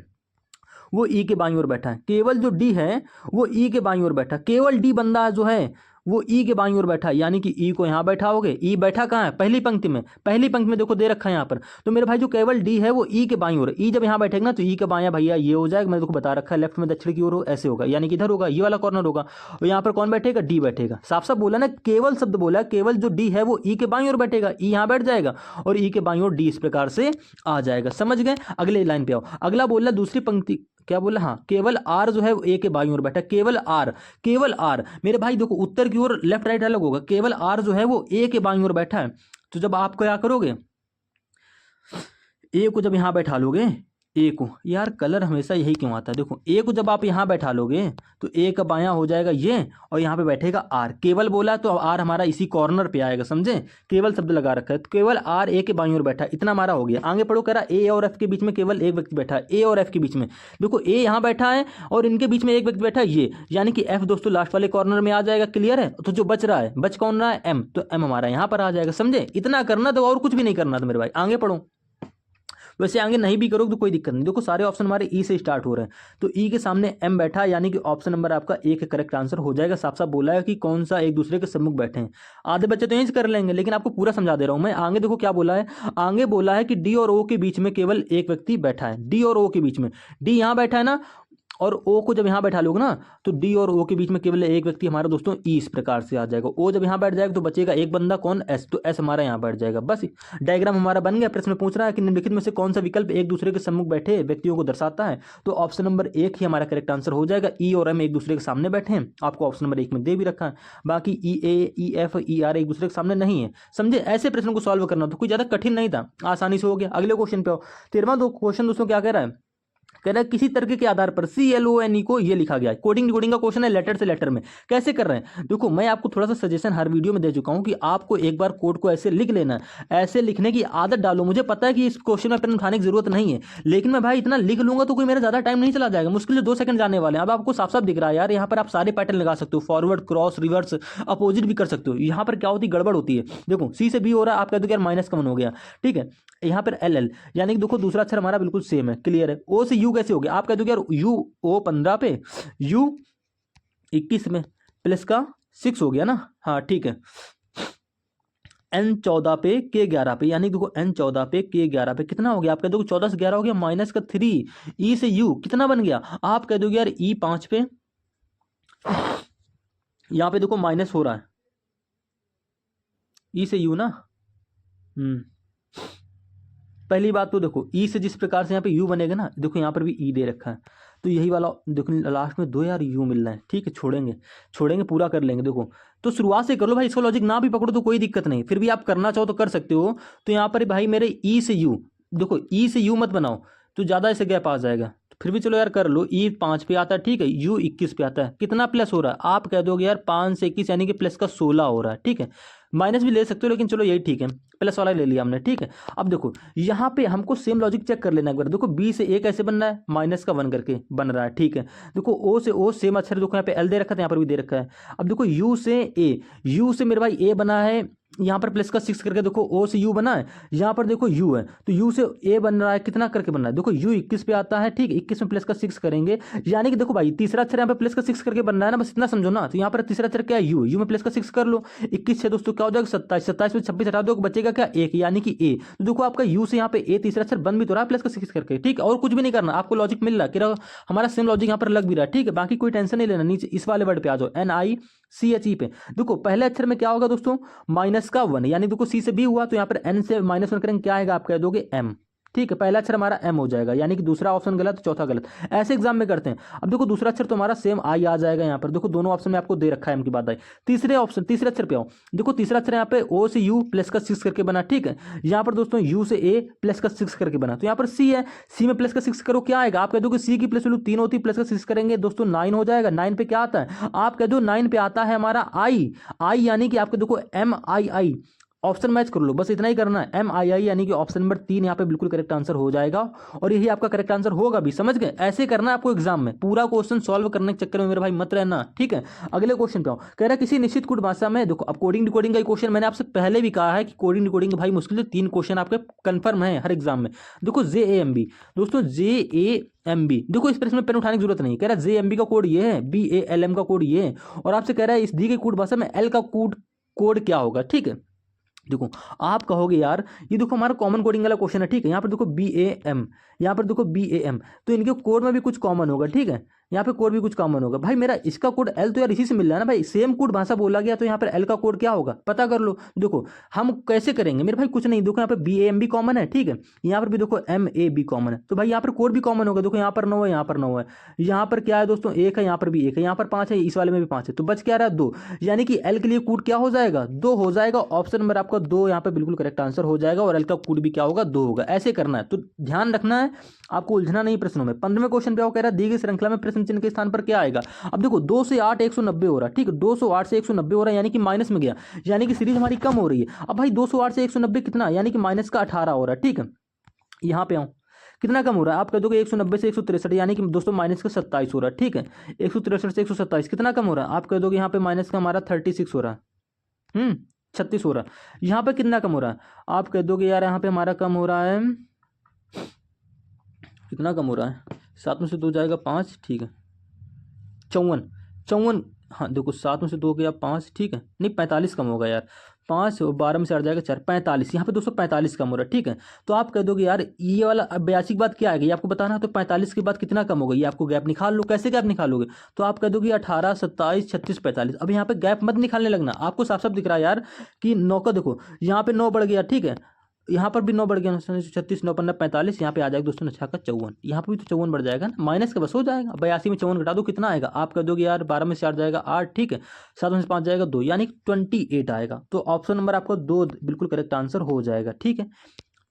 वो ई के बाईं ओर बैठा है, केवल जो डी है वो ई के बाईं ओर बैठा, केवल डी बंदा जो है वो ई के बाईं ओर बैठा है, यानी कि ई को यहाँ बैठाओगे, ई बैठा कहाँ है, पहली पंक्ति में, पहली पंक्ति में देखो दे रखा है यहाँ पर। तो मेरे भाई जो केवल डी है वो ई के बाईं ओर, ई जब यहाँ बैठेगा ना तो ई के बायां भैया ये हो जाएगा, मैंने देखो बता रखा है लेफ्ट में दक्षिण की ओर हो, ऐसे होगा, यानी कि इधर होगा, ये वाला कॉर्नर होगा, और यहाँ पर कौन बैठेगा, डी बैठेगा। साफ साफ बोला ना, केवल शब्द बोला, केवल जो डी है वो ई के बाईं ओर बैठेगा, ई यहाँ बैठ जाएगा और ई के बाईं ओर डी इस प्रकार से आ जाएगा। समझ गए? अगले लाइन पे आओ, अगला बोला दूसरी पंक्ति, क्या बोला, हाँ केवल आर जो है ए के बाईं ओर बैठा, केवल आर, केवल आर मेरे भाई देखो उत्तर की ओर लेफ्ट राइट अलग होगा, केवल आर जो है वो ए के बाईं ओर बैठा है। तो जब आप क्या करोगे, ए को जब यहां बैठा लोगे, ए को, यार कलर हमेशा यही क्यों आता है, देखो ए को जब आप यहां बैठा लोगे तो ए का बायां हो जाएगा ये और यहां पे बैठेगा आर, केवल बोला तो आर हमारा इसी कॉर्नर पे आएगा, समझे, केवल शब्द लगा रखा है, तो केवल आर ए के बाईं ओर बैठा, इतना हमारा हो गया। आगे पढ़ो, कह रहा ए और एफ के बीच में केवल एक व्यक्ति बैठा है, ए और एफ के बीच में, देखो ए यहाँ बैठा है और इनके बीच में एक व्यक्ति बैठा है ये, यानी कि एफ दोस्तों लास्ट वाले कॉर्नर में आ जाएगा, क्लियर है। तो जो बच रहा है, बच कौन रहा है, एम, तो एम हमारा यहाँ पर आ जाएगा, समझे, इतना करना तो और कुछ भी नहीं करना था मेरे भाई। आगे पढ़ो, वैसे आगे नहीं भी करोगे तो कोई दिक्कत नहीं, देखो सारे ऑप्शन हमारे ई से स्टार्ट हो रहे हैं, तो ई के सामने एम बैठा है, यानी कि ऑप्शन नंबर आपका ए का करेक्ट आंसर हो जाएगा। साफ साफ बोला है कि कौन सा एक दूसरे के सम्मुख बैठे हैं, आधे बच्चे तो यहीं से कर लेंगे, लेकिन आपको पूरा समझा दे रहा हूं मैं। आगे देखो क्या बोला है, आगे बोला है कि डी और ओ के बीच में केवल एक व्यक्ति बैठा है, डी और ओ के बीच में, डी यहाँ बैठा है ना, और ओ को जब यहाँ बैठा लोगे ना तो डी और ओ के बीच में केवल एक व्यक्ति हमारा दोस्तों ई इस प्रकार से आ जाएगा। ओ जब यहाँ बैठ जाएगा तो बचेगा एक बंदा, कौन, एस, तो एस हमारा यहाँ बैठ जाएगा। बस डायग्राम हमारा बन गया। प्रश्न में पूछ रहा है कि निम्नलिखित में से कौन सा विकल्प एक दूसरे के सम्मुख बैठे व्यक्तियों को दर्शाता है, तो ऑप्शन नंबर एक ही हमारा करेक्ट आंसर हो जाएगा। ई और एम एक दूसरे के सामने बैठे हैं, आपको ऑप्शन नंबर एक में दे भी रखा है, बाकी ई ए, ई एफ, ई आर एक दूसरे के सामने नहीं है, समझे। ऐसे प्रश्न को सॉल्व करना तो कोई ज्यादा कठिन नहीं था, आसानी से हो गया। अगले क्वेश्चन पे आओ, 13वां क्वेश्चन दोस्तों क्या कह रहा है, कह रहा है किसी तर्क के आधार पर CLONE को ये लिखा गया है। कोडिंग डिकोडिंग का क्वेश्चन है, लेटर से लेटर में कैसे कर रहे हैं। देखो मैं आपको थोड़ा सा सजेशन हर वीडियो में दे चुका हूं कि आपको एक बार कोड को ऐसे लिख लेना है, ऐसे लिखने की आदत डालो। मुझे पता है कि इस क्वेश्चन में पेन उठाने की जरूरत नहीं है, लेकिन मैं भाई इतना लिख लूंगा तो कोई मेरा ज्यादा टाइम नहीं चला जाएगा, मुश्किल से 2 सेकंड जाने वाले हैं। अब आपको साफ साफ दिख रहा है यार, यहाँ पर आप सारे पैटर्न लगा सकते हो, फॉरवर्ड, क्रॉस, रिवर्स, अपोजिट भी कर सकते हो। यहाँ पर क्या होती है, गड़बड़ होती है। देखो सी से बी हो रहा है, आप कह दो यार माइनस का 1 हो गया, ठीक है। यहाँ पर LL, यानी कि देखो दूसरा अक्षर हमारा बिल्कुल सेम है, क्लियर है। ओ से यू कैसे हो गया, आप कह दो यार यू ओ 15 पे यू 21 में प्लस का 6 हो गया ना, हाँ ठीक है। N 14 पे K 11 पे, यानी देखो N 14 पे K 11 पे कितना हो गया, आप कह दो 14 से 11 हो गया, माइनस का 3, E से U कितना बन गया, आप कह दो यार E 5 पे, यहाँ पे देखो माइनस हो रहा है E से U ना, पहली बात तो देखो ई से जिस प्रकार से यहाँ पे यू बनेगा ना, देखो यहाँ पर भी ई दे रखा है, तो यही वाला देखो लास्ट में 2 यार यू मिल रहा है, ठीक है। छोड़ेंगे पूरा कर लेंगे। देखो तो शुरुआत से कर लो भाई, इसका लॉजिक ना भी पकड़ो तो कोई दिक्कत नहीं, फिर भी आप करना चाहो तो कर सकते हो। तो यहाँ पर भाई मेरे ई से यू, देखो ई से यू मत बनाओ तो ज़्यादा ऐसे गैप आ जाएगा, फिर भी चलो यार कर लो। ई 5 पे आता है, ठीक है, यू 21 पे आता है, कितना प्लस हो रहा है, आप कह दोगे यार 5 से 21 यानी कि प्लस का 16 हो रहा है, ठीक है। माइनस भी ले सकते हो लेकिन चलो यही ठीक है, प्लस वाला ले लिया हमने, ठीक है। अब देखो यहाँ पे हमको सेम लॉजिक चेक कर लेना एक बार। देखो बी से ए कैसे बन रहा है, माइनस का 1 करके बन रहा है, ठीक है। देखो ओ से ओ सेम अक्षर, देखो यहाँ पे एल दे रखा था, यहाँ पर भी दे रखा है। अब देखो यू से ए, यू से मेरे भाई ए बना है, यहाँ पर प्लस का 6 करके, देखो ओ से यू बना है, यहाँ पर देखो यू है तो यू से ए बन रहा है, कितना करके बन रहा है, देखो यू 21 पे आता है, ठीक, 21 में प्लस का 6 करेंगे, यानी कि देखो भाई तीसरा अक्षर यहाँ पे प्लस का 6 करके बन रहा है ना, बस इतना समझो ना। तो यहाँ पर तीसरा अक्षर क्या है, यू में प्लस का 6 कर लो, 21 से दोस्तों क्या हो जाएगा 27, 27 में 26 हटा दो, बचेगा क्या 1, यानी कि ए। तो देखो आपका यू से यहाँ पे ए तीसरा अक्षर बन भी तो रहा है प्लस का 6 करके, ठीक है, और कुछ भी नहीं करना, आपको लॉजिक मिल रहा है, हमारा सेम लॉजिक यहाँ पर लग भी रहा है, ठीक है। बाकी कोई टेंशन नहीं लेना, नीचे इस वाले वर्ड पे आ जाओ, NICHE पे। देखो पहले अक्षर में क्या होगा दोस्तों, माइनस का 1, यानी देखो सी से बी हुआ तो यहाँ पर N से -1 करेंगे, क्या आएगा, आप कह दोगे M, ठीक है। पहला अक्षर हमारा M हो जाएगा, यानी कि दूसरा ऑप्शन गलत, चौथा गलत, ऐसे एग्जाम में करते हैं। अब देखो दूसरा अक्षर तो हमारा सेम आई आ जाएगा यहाँ पर, देखो दोनों ऑप्शन में आपको दे रखा है M की बात आई। तीसरे अक्षर पे आओ, देखो तीसरा अक्षर यहाँ पे O से U प्लस का 6 करके बना, ठीक है। यहाँ पर दोस्तों U से A प्लस का 6 करके बना, तो यहाँ पर C है, C में प्लस का 6 करो, क्या आएगा, आप कह दो कि C की प्लस वैल्यू 3 होती है, प्लस का 6 करेंगे दोस्तों 9 हो जाएगा। 9 पे क्या आता है, आप कह दो 9 पे आता है हमारा I, यानी कि आपको देखो MII, ऑप्शन मैच कर लो, बस इतना ही करना है। MII यानी कि ऑप्शन नंबर 3 यहाँ पे बिल्कुल करेक्ट आंसर हो जाएगा और यही आपका करेक्ट आंसर होगा भी, समझ गए। ऐसे करना है आपको एग्जाम में, पूरा क्वेश्चन सॉल्व करने के चक्कर में मेरे भाई मत रहना, ठीक है। अगले क्वेश्चन पे आओ। कह रहा है किसी निश्चित कोड भाषा में, देखो अब कोडिंग डिकोडिंग का क्वेश्चन मैंने आपसे पहले भी कहा है कि कोडिंग डिकोडिंग भाई मुश्किल से 3 क्वेश्चन आपके कंफर्म है हर एग्जाम में। देखो JAMB दोस्तों, JAMB देखो इस प्रश्न में पेन उठाने की जरूरत नहीं। कह रहा है JAMB का कोड ये है, BALM का कोड ये है, और आपसे कह रहा है इस दी गई कोड भाषा में L का कोड क्या होगा, ठीक है। देखो आप कहोगे यार ये देखो हमारा कॉमन कोडिंग वाला क्वेश्चन है, ठीक है। यहाँ पर देखो BAM, यहाँ पर देखो BAM, तो इनके कोड में भी कुछ कॉमन होगा, ठीक है। यहाँ पे कोड भी कुछ कॉमन होगा भाई। मेरा इसका कोड L तो यार इसी से मिल रहा है ना भाई, सेम कोड भाषा बोला गया, तो यहाँ पर L का कोड क्या होगा पता कर लो। देखो हम कैसे करेंगे मेरे भाई, कुछ नहीं, देखो यहाँ पे BAM भी कॉमन है, ठीक है। यहाँ पर भी देखो MAB कॉमन है, तो भाई यहाँ पर कोड भी कॉमन होगा। देखो यहाँ पर 9 है, यहाँ पर 9 है, यहाँ पर क्या है दोस्तों 1 है, यहाँ पर भी 1 है, यहाँ पर 5 है, इस वाले में भी 5 है, तो बच क्या रहा है 2, यानी कि L के लिए कोड क्या हो जाएगा 2 हो जाएगा। ऑप्शन नंबर आपका 2 यहाँ पे बिल्कुल करेक्ट आंसर हो जाएगा और L का कोड भी क्या होगा 2 होगा। ऐसे करना है, तो ध्यान रखना है आपको, उलझना नहीं प्रश्नों में। 15वें क्वेश्चन पे आओ। कह रहा है दी गई श्रृंखला में प्रश्न चिन्ह के स्थान पर क्या आएगा। अब देखो 2 से 8 190 हो रहा है, ठीक है। 208 से 190 हो रहा है, यानी कि माइनस में गया, यानी कि सीरीज हमारी कम हो रही है। अब भाई 208 से 190 कितना, यानी कि माइनस का 18 हो रहा है, ठीक है। यहाँ पे आओ, कितना कम हो रहा है, आप कह दोगे 190 से 163, यानी कि दोस्तों माइनस का 27 हो रहा है, ठीक है। 163 से 127 कितना कम हो रहा है, आप कह दोगे यहाँ पे माइनस का हमारा 36 हो रहा है, 36 हो रहा है। यहाँ पे कितना कम हो रहा है, आप कह दोगे यार यहाँ पे हमारा कम हो रहा है, कितना कम हो रहा है, 7 में से 2 जाएगा 5, ठीक है, 54, हाँ देखो 7 में से 2 गया 5, ठीक है, नहीं 45 कम होगा यार, 5 और 12 में से 8 जाएगा 4, 45, यहाँ पे 245 कम हो रहा है, ठीक है। तो आप कह दोगे यार ये वाला 82 की बात क्या आएगी, आपको बताना है, तो 45 के बाद कितना कम होगा, ये आपको गैप निकाल लो। कैसे गैप निकालोगे, तो आप कह दोगे 18 27 36 45। अब यहाँ पे गैप मत निकालने लगना, आपको साफ साफ दिख रहा है यार कि 9 का देखो यहाँ पे 9 बढ़ गया, ठीक है, यहाँ पर भी 9 बढ़ गया, 36 9 15 45, यहाँ पे आ जाएगा दोस्तों 6 का 54, यहाँ पर भी तो 54 बढ़ जाएगा ना, माइनस का बस हो जाएगा। 82 में 54 घटा दो कितना आएगा, आप कह दोगे यार 12 में से 8 जाएगा 8, ठीक है, 7 में से 5 जाएगा 2, यानी 28 आएगा। तो ऑप्शन नंबर आपको 2 बिल्कुल करेक्ट आंसर हो जाएगा, ठीक है।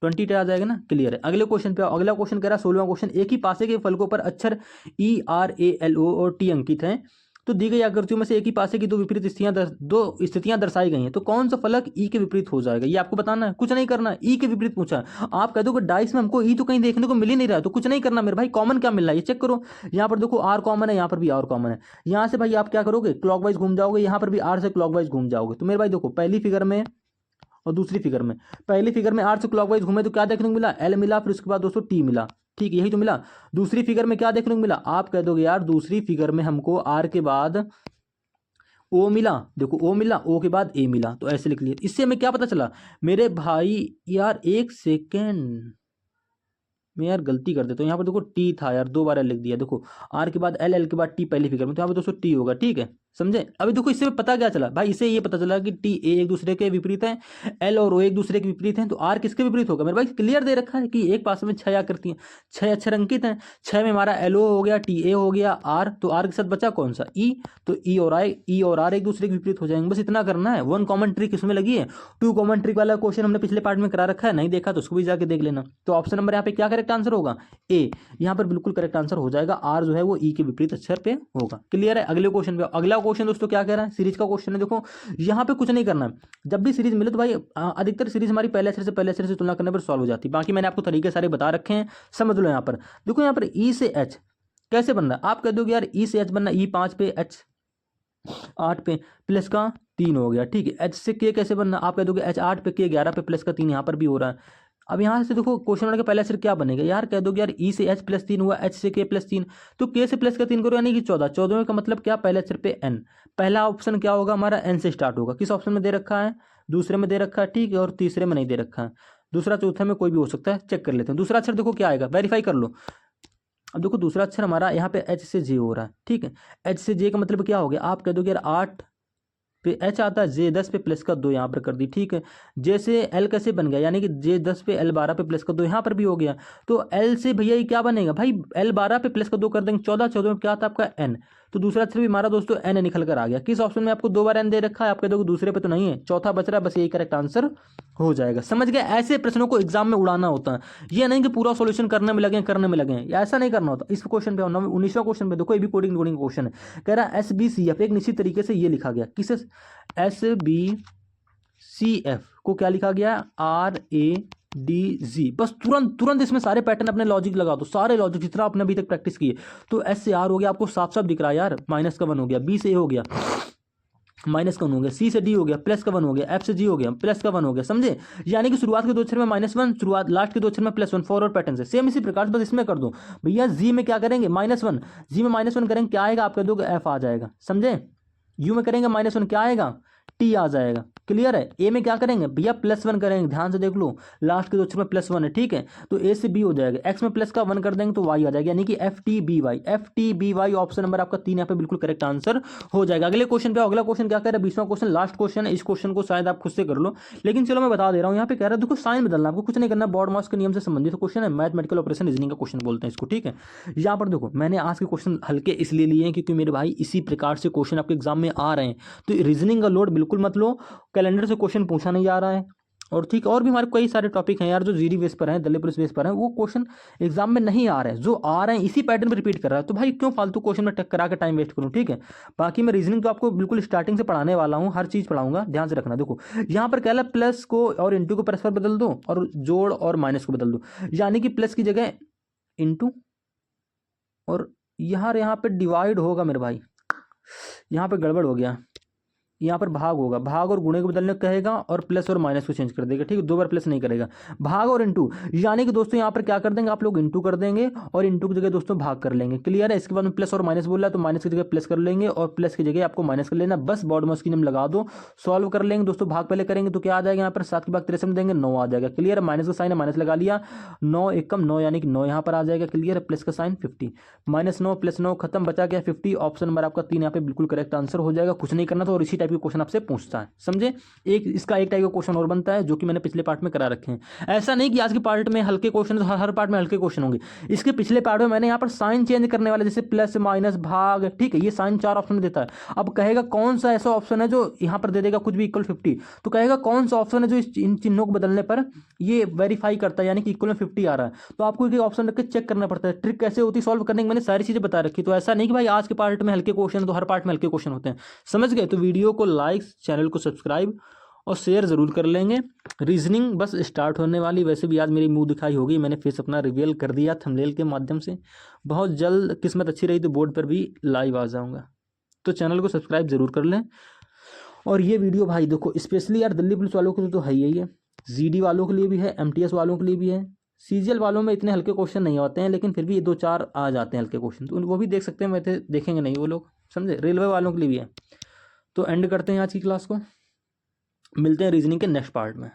28 आ जाएगा ना, क्लियर है। अगले क्वेश्चन पे अगला क्वेश्चन कह रहा है 16वां क्वेश्चन, एक ही पासे के फलकों पर अक्षर ERALO और T अंकित हैं, तो दी गई आकृतियों में से एक ही पासे की दो स्थितियां दर्शाई गई हैं, तो कौन सा फलक ई के विपरीत हो जाएगा, ये आपको बताना है, कुछ नहीं करना है। ई के विपरीत पूछा, आप कह दो कि डाइस में हमको ई तो कहीं देखने को मिल ही नहीं रहा है, तो कुछ नहीं करना मेरे भाई, कॉमन क्या मिल रहा है ये चेक करो। यहाँ पर देखो आर कॉमन है, यहाँ पर भी आर कॉमन है, यहाँ से भाई आप क्या करोगे क्लॉकवाइज घूम जाओगे, यहाँ पर भी आर से क्लॉकवाइज घूम जाओगे। तो मेरे भाई देखो पहली फिगर में और दूसरी फिगर में, पहली फिगर में आर से क्लॉकवाइज घूमे तो क्या देखने को मिला, एल मिला, फिर उसके बाद दोस्तों टी मिला, ठीक है, यही तो मिला। दूसरी फिगर में क्या देखने को मिला, आप कह दोगे यार दूसरी फिगर में हमको आर के बाद ओ मिला, देखो ओ मिला, ओ के बाद ए मिला, तो ऐसे लिख लिया। इससे हमें क्या पता चला मेरे भाई, यार एक सेकेंड मैं यार गलती कर देता हूँ, यहाँ पर देखो टी था यार, 2 बार लिख दिया। देखो आर के बाद एल, एल के बाद टी पहली फिगर में, तो यहाँ पर दोस्तों टी होगा, ठीक है, समझे। अभी देखो इससे पता क्या चला भाई, इससे ये पता चला कि टी ए एक दूसरे के विपरीत हैं, एल और ओ एक दूसरे के विपरीत हैं, तो आर किसके विपरीत होगा मेरे भाई, क्लियर दे रखा है कि एक पास में 6 आकृति हैं, 6 अक्षर अंकित हैं, 6 में हमारा एल ओ हो गया, टी ए हो गया, आर, तो आर के साथ बचा कौन सा ई, तो ई और आर एक दूसरे के विपरीत हो जाएंगे, बस इतना करना है। 1 कॉमन ट्रिक इसमें लगी है, 2 कॉमन ट्रिक वाला क्वेश्चन हमने पिछले पार्ट में करा रखा है, नहीं देखा तो उसको भी जाके देख लेना। तो ऑप्शन नंबर यहाँ पे क्या करेक्ट आंसर होगा, ए, यहाँ पर बिल्कुल करेक्ट आंसर हो जाएगा, आर जो है वो ई के विपरीत अक्षर पे होगा, क्लियर है। अगले क्वेश्चन पे, अगला क्वेश्चन दोस्तों क्या कह रहा है, सीरीज का क्वेश्चन है। देखो यहाँ पे कुछ नहीं करना है, जब भी सीरीज मिले तो भाई अधिकतर सीरीज हमारी पहले अक्षर से तुलना करने पर सॉल्व हो जाती है, बाकी मैंने आपको तरीके सारे बता रखे हैं, समझ लो। यहाँ पर देखो, यहाँ पर ई से एच कैसे बनना है, आप कह दोगे यार ई से एच बनना, ई 5 पे, एच 8 पे, प्लस का 3 हो गया, ठीक है। एच से के कैसे बनना, आप कह दोगे एच 8 पे, के 11 पे, प्लस का 3 यहाँ पर भी हो रहा है। अब यहाँ से देखो क्वेश्चन नंबर का पहला अक्षर क्या बनेगा, यार कह दोगे यार ई से एच प्लस 3 हुआ, एच से के प्लस 3, तो के से प्लस का 3 करो, यानी कि 14, 14 का मतलब क्या, पहले अक्षर पे एन, पहला ऑप्शन क्या होगा हमारा, एन से स्टार्ट होगा। किस ऑप्शन में दे रखा है, दूसरे में दे रखा है, ठीक है, और तीसरे में नहीं दे रखा है, दूसरा चौथा में कोई भी हो सकता है, चेक कर लेते हैं। दूसरा अक्षर देखो क्या आएगा, वेरीफाई कर लो। अब देखो दूसरा अक्षर हमारा यहाँ पे एच से जे हो रहा है, ठीक है, एच से जे का मतलब क्या हो गया, आप कह दोगे यार 8 पे एच आता है, जे 10 पे, प्लस का 2 यहाँ पर कर दी, ठीक है। जे से एल कैसे बन गया, यानी कि जे 10 पे, एल 12 पे, प्लस का 2 यहाँ पर भी हो गया। तो एल से भैया ये क्या बनेगा भाई, एल 12 पे प्लस का 2 कर देंगे, 14, 14 में क्या आता है आपका एन, तो दूसरा अक्षर भी हमारा दोस्तों एन निकल कर आ गया। किस ऑप्शन में आपको 2 बार एन दे रखा है, आप कह दोगे दूसरे पे तो नहीं है, चौथा बच रहा है, बस यही करेक्ट आंसर हो जाएगा, समझ गए। ऐसे प्रश्नों को एग्जाम में उड़ाना होता है, ये नहीं कि पूरा सॉल्यूशन करने में लगे, ऐसा नहीं करना होता। इस क्वेश्चन पे 19वां क्वेश्चन पे देखो, ये भी कोडिंग क्वेश्चन है। कह रहा है SBCF एक निश्चित तरीके से ये लिखा गया, किसे, SBCF को क्या लिखा गया है, RADG। बस तुरंत तुरंत इसमें सारे पैटर्न अपने लॉजिक लगा दो, सारे लॉजिक जितना आपने अभी तक प्रैक्टिस की है। तो S से R हो गया, आपको साफ साफ दिख रहा है यार, माइनस का 1 हो गया, B से A हो गया, माइनस का 1 हो गया, C से D हो गया, प्लस का 1 हो गया, F से G हो गया, प्लस का 1 हो गया, समझे। यानी कि शुरुआत के 2 अक्षर में -1, शुरुआत लास्ट के 2 अक्षर में +1, फॉरवर्ड पैटर्न से सेम इसी प्रकार बस इसमें कर दो भैया। G में क्या करेंगे, -1, G में -1 करेंगे, क्या आएगा आपका, दो F आ जाएगा, समझे। U में करेंगे -1, क्या आएगा, T आ जाएगा, क्लियर है। A में क्या करेंगे भैया, +1 करेंगे, ध्यान से देख लो, लास्ट के 2 अक्षर में +1 है, ठीक है। तो A से B हो जाएगा, X में प्लस का 1 कर देंगे तो Y आ जाएगा, यानी कि FTBY ऑप्शन नंबर आपका 3 यहाँ पे बिल्कुल करेक्ट आंसर हो जाएगा। अगले क्वेश्चन पे, अगला क्वेश्चन क्या कह रहा है, 20वां क्वेश्चन, लास्ट क्वेश्चन है। इस क्वेश्चन को शायद आप खुद से कर लो, लेकिन चलो मैं बता दे रहा हूँ। यहाँ पे कह रहा है देखो साइन बदलना, आपको कुछ नहीं करना, बॉड मॉस के नियम से संबंधित क्वेश्चन है, मैथमेटिकल ऑपरेशन रीजनिंग का क्वेश्चन बोलते हैं इसको, ठीक है। यहाँ पर देखो मैंने आज के क्वेश्चन हल्के इसलिए लिए हैं क्योंकि मेरे भाई इसी प्रकार से क्वेश्चन आपके एग्जाम में आ रहे हैं, तो रीजनिंग का लोड बिल्कुल मत लो, कैलेंडर से क्वेश्चन पूछा नहीं जा रहा है। और ठीक, और भी हमारे कई सारे टॉपिक हैं यार जो जीडी बेस पर हैं, दिल्ली पुलिस बेस पर हैं, वो क्वेश्चन एग्जाम में नहीं आ रहे हैं, जो आ रहे हैं इसी पैटर्न में रिपीट कर रहा है, तो भाई क्यों फालतू क्वेश्चन में टक करा के टाइम वेस्ट करूं, ठीक है। बाकी मैं रीजनिंग तो आपको बिल्कुल स्टार्टिंग से पढ़ाने वाला हूं, हर चीज पढ़ाऊंगा, ध्यान से रखना। देखो यहाँ पर कहला प्लस को और इंटू को परस्पर बदल दो और जोड़ और माइनस को बदल दो, यानी कि प्लस की जगह इंटू, और यहाँ पे डिवाइड होगा मेरे भाई, यहाँ पे गड़बड़ हो गया, यहाँ पर भाग होगा, भाग और गुणे को बदलने को कहेगा और प्लस और माइनस को चेंज कर देगा, ठीक है, 2 बार प्लस नहीं करेगा, भाग और इंटू, यानी कि दोस्तों यहाँ पर क्या कर देंगे आप लोग, इंटू कर देंगे और इंटू की जगह दोस्तों भाग कर लेंगे, क्लियर है। इसके बाद में प्लस और माइनस बोल रहा है तो माइनस की जगह प्लस कर लेंगे और प्लस की जगह आपको माइनस कर लेना, बस बॉड मॉस की नियम लगा दो, सॉल्व कर लेंगे दोस्तों। भाग पहले करेंगे तो क्या आ जाएगा, यहाँ पर 7 के भाग 63 देंगे, 9 आ जाएगा, क्लियर है। माइनस का साइन है, माइनस लगा लिया, 9 एकम 9 यानी कि 9 यहाँ पर आ जाएगा, क्लियर है। प्लस का साइन 50, -9 + 9 खत्म, बचा गया 50, ऑप्शन नंबर आपका 3 यहाँ पे बिल्कुल करेक्ट आंसर हो जाएगा, कुछ नहीं करना था। और इसी टाइप के क्वेश्चन आपसे पूछता है, समझे। इसका एक टाइप का क्वेश्चन और बनता है जो कि मैंने पिछले पार्ट में करा रखे हैं। ऐसा नहीं कि आज के पार्ट में हल्के क्वेश्चन, हर पार्ट में हल्के क्वेश्चन होंगे। इसके पिछले पार्ट में मैंने यहाँ पर साइन चेंज करने वाले, जैसे प्लस माइनस भाग, ठीक है, ये साइन 4 ऑप्शन देता है। अब कहेगा कौन सा ऐसा ऑप्शन है जो यहाँ पर दे देगा कुछ भी इक्वल 50, तो कहेगा कौन सा ऑप्शन है जो इन चिन्हों को बदलने पर ये वेरीफाई करता है, यानी कि इक्वल में 50 आ रहा है। तो आपको एक ऑप्शन रख के चेक करना पड़ता है। ट्रिक कैसे होती है सॉल्व करने की, मैंने सारी चीजें बता रखी। तो ऐसा नहीं कि भाई आज के पार्ट में हल्के क्वेश्चन तो हर पार्ट में हल्के क्वेश्चन होते हैं, समझ गए। तो वीडियो को लाइक, चैनल को सब्सक्राइब और शेयर जरूर कर लेंगे। रीजनिंग बस स्टार्ट होने वाली, वैसे भी आज मेरी मुंह दिखाई होगी, मैंने फेस अपना रिवील कर दिया थंबनेल के माध्यम से। बहुत जल्द किस्मत अच्छी रही तो बोर्ड पर भी लाइव आ जाऊंगा, तो चैनल को सब्सक्राइब जरूर कर लें। और ये वीडियो भाई देखो स्पेशली यार दिल्ली पुलिस वालों के लिए तो है ही है, जीडी वालों के लिए भी है, एमटीएस वालों के लिए भी है। सीजीएल वालों में इतने हल्के क्वेश्चन नहीं होते हैं, लेकिन फिर भी 2-4 आ जाते हैं हल्के क्वेश्चन, तो वो भी देख सकते हैं, वैसे देखेंगे नहीं वो लोग, समझे। रेलवे वालों के लिए भी है। तो एंड करते हैं आज की क्लास को, मिलते हैं रीजनिंग के नेक्स्ट पार्ट में।